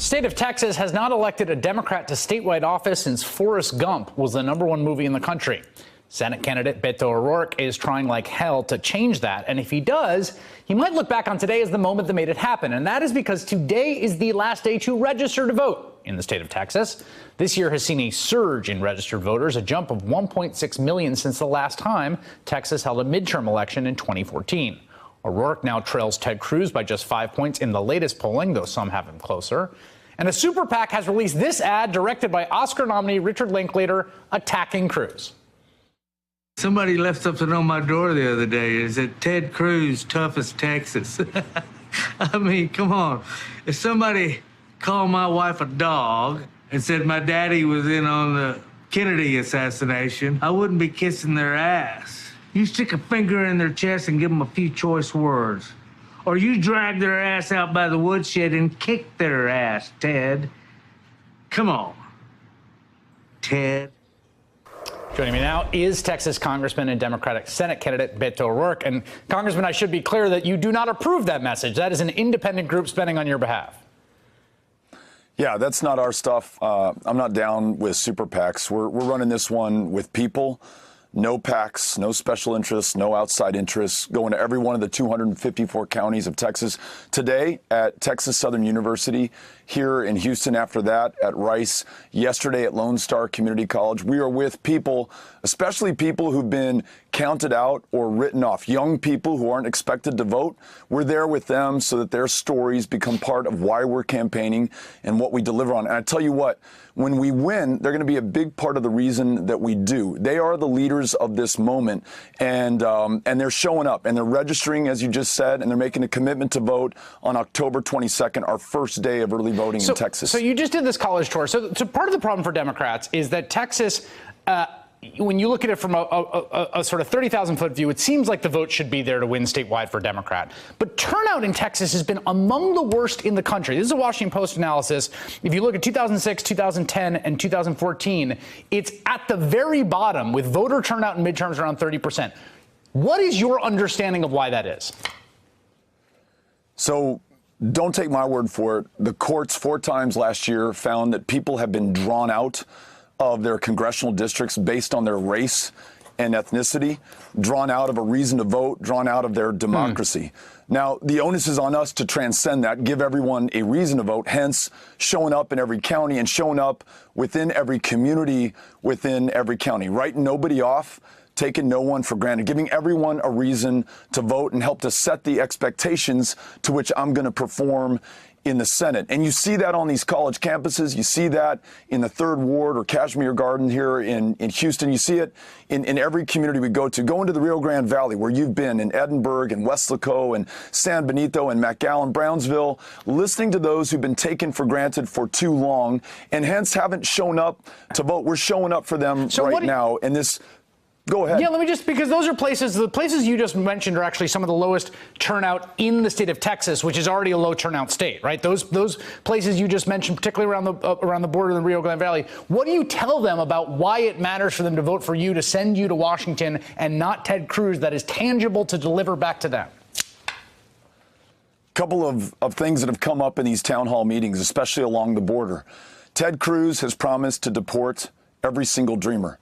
State of Texas has not elected a Democrat to statewide office since Forrest Gump was the #1 movie in the country. Senate candidate Beto O'Rourke is trying like hell to change that. And if he does, he might look back on today as the moment that made it happen. And that is because today is the last day to register to vote in the state of Texas. This year has seen a surge in registered voters, a jump of 1.6 million since the last time Texas held a midterm election in 2014. O'Rourke now trails Ted Cruz by just 5 points in the latest polling, though some have him closer. And a super PAC has released this ad directed by Oscar nominee Richard Linklater attacking Cruz. Somebody left something on my door the other day. It said, Ted Cruz, toughest Texas. I mean, come on. If somebody called my wife a dog and said my daddy was in on the Kennedy assassination, I wouldn't be kissing their ass. You stick a finger in their chest and give them a few choice words. Or you drag their ass out by the woodshed and kick their ass, Ted. Come on, Ted. Joining me now is Texas Congressman and Democratic Senate candidate Beto O'Rourke. And Congressman, I should be clear that you do not approve that message. That is an independent group spending on your behalf. Yeah, that's not our stuff. I'm not down with super PACs. We're running this one with people. No PACs, no special interests, no outside interests, going to every one of the 254 counties of Texas. Today at Texas Southern University, here in Houston, after that at Rice, yesterday at Lone Star Community College. We are with people, especially people who've been counted out or written off, young people who aren't expected to vote. We're there with them so that their stories become part of why we're campaigning and what we deliver on. And I tell you what, when we win, they're going to be a big part of the reason that we do. They are the leaders of this moment, and they're showing up, and they're registering, as you just said, and they're making a commitment to vote on October 22nd, our first day of early voting in Texas. So you just did this college tour. So part of the problem for Democrats is that Texas, when you look at it from a sort of 30,000-foot view, it seems like the vote should be there to win statewide for a Democrat. But turnout in Texas has been among the worst in the country. This is a Washington Post analysis. If you look at 2006, 2010, and 2014, it's at the very bottom with voter turnout in midterms around 30%. What is your understanding of why that is? So don't take my word for it. The courts 4 times last year found that people have been drawn out of their congressional districts based on their race and ethnicity, drawn out of a reason to vote, drawn out of their democracy. Now, the onus is on us to transcend that, give everyone a reason to vote, hence showing up in every county and showing up within every community within every county. Writing nobody off, taking no one for granted, giving everyone a reason to vote and help to set the expectations to which I'm going to perform in the Senate. And you see that on these college campuses. You see that in the 3rd Ward or Kashmir Garden here in Houston. You see it in every community we go to. Go into the Rio Grande Valley, where you've been, in Edinburgh and Weslaco and San Benito and McAllen, Brownsville, listening to those who've been taken for granted for too long and hence haven't shown up to vote. We're showing up for them right now. And this... Go ahead. Yeah, let me just, because those are places, the places you just mentioned are actually some of the lowest turnout in the state of Texas, which is already a low turnout state, right? Those places you just mentioned, particularly around the border of the Rio Grande Valley. What do you tell them about why it matters for them to vote for you, to send you to Washington and not Ted Cruz, that is tangible to deliver back to them? Couple of things that have come up in these town hall meetings, especially along the border. Ted Cruz has promised to deport every single dreamer.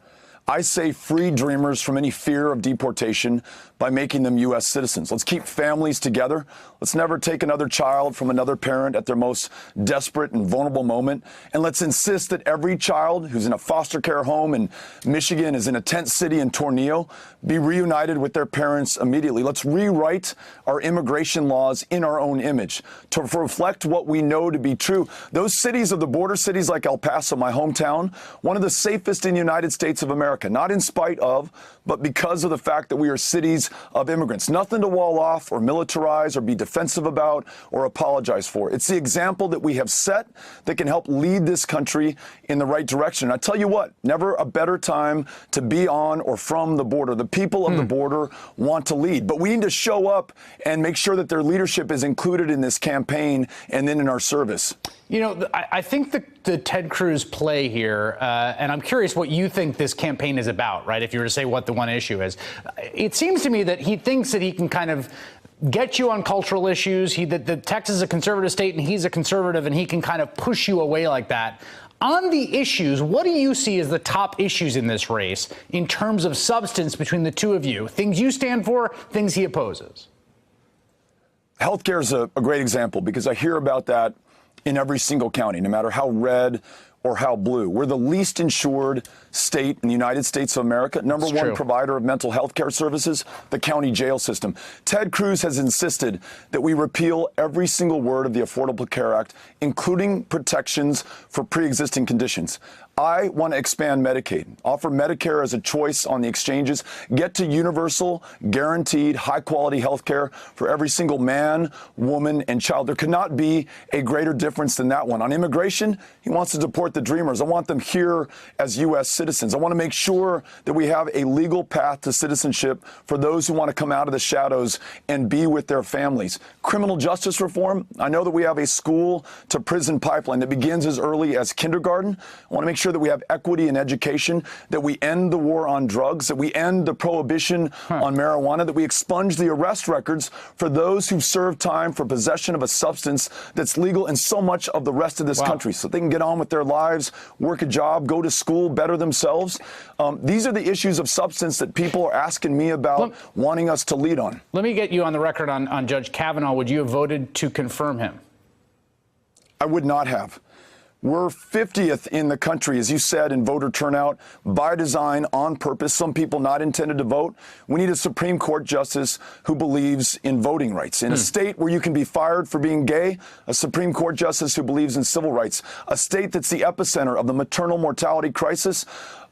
I say free dreamers from any fear of deportation by making them U.S. citizens. Let's keep families together. Let's never take another child from another parent at their most desperate and vulnerable moment. And let's insist that every child who's in a foster care home in Michigan, is in a tent city in Tornillo, be reunited with their parents immediately. Let's rewrite our immigration laws in our own image to reflect what we know to be true. Those cities of the border cities like El Paso, my hometown, one of the safest in the United States of America, not in spite of, but because of the fact that we are cities of immigrants. Nothing to wall off or militarize or be defensive about or apologize for. It's the example that we have set that can help lead this country in the right direction. And I tell you what, never a better time to be on or from the border. The people of the border want to lead, but we need to show up and make sure that their leadership is included in this campaign and then in our service. You know, I think the Ted Cruz play here, and I'm curious what you think this campaign is about, right? If you were to say what the one issue is, it seems to me that he thinks that he can kind of get you on cultural issues. The Texas is a conservative state and he's a conservative, and he can kind of push you away like that. On the issues, what do you see as the top issues in this race in terms of substance between the two of you? Things you stand for, things he opposes. Healthcare is a great example because I hear about that in every single county, no matter how red or how blue. We're the least insured state in the United States of America. Number one provider of mental health care services, the county jail system. Ted Cruz has insisted that we repeal every single word of the Affordable Care Act, including protections for pre-existing conditions. I want to expand Medicaid, offer Medicare as a choice on the exchanges, get to universal, guaranteed, high-quality health care for every single man, woman, and child. There could not be a greater difference than that one. On immigration, he wants to deport the Dreamers. I want them here as U.S. citizens. I want to make sure that we have a legal path to citizenship for those who want to come out of the shadows and be with their families. Criminal justice reform, I know that we have a school-to-prison pipeline that begins as early as kindergarten. I want to make sure that we have equity in education, that we end the war on drugs, that we end the prohibition on marijuana, that we expunge the arrest records for those who serve time for possession of a substance that's legal in so much of the rest of this country, so they can get on with their lives, work a job, go to school, better themselves. These are the issues of substance that people are asking me about, wanting us to lead on. Let me get you on the record on Judge Kavanaugh. Would you have voted to confirm him? I would not have. We're 50th in the country, as you said, in voter turnout, by design, on purpose. Some people not intended to vote. We need a Supreme Court justice who believes in voting rights. In a state where you can be fired for being gay, a Supreme Court justice who believes in civil rights. A state that's the epicenter of the maternal mortality crisis.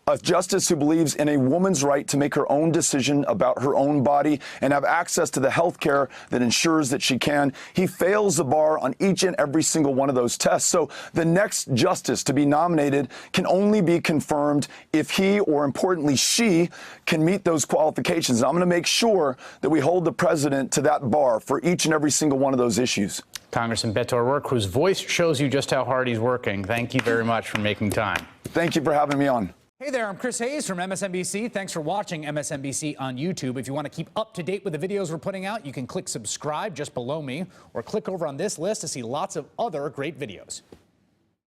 A justice who believes in a woman's right to make her own decision about her own body and have access to the health care that ensures that she can. He fails the bar on each and every single one of those tests. So the next justice to be nominated can only be confirmed if he, or importantly she, can meet those qualifications. And I'm going to make sure that we hold the president to that bar for each and every single one of those issues. Congressman Beto O'Rourke, whose voice shows you just how hard he's working. Thank you very much for making time. Thank you for having me on. Hey there, I'm Chris Hayes from MSNBC. Thanks for watching MSNBC on YouTube. If you want to keep up to date with the videos we're putting out, you can click subscribe just below me or click over on this list to see lots of other great videos.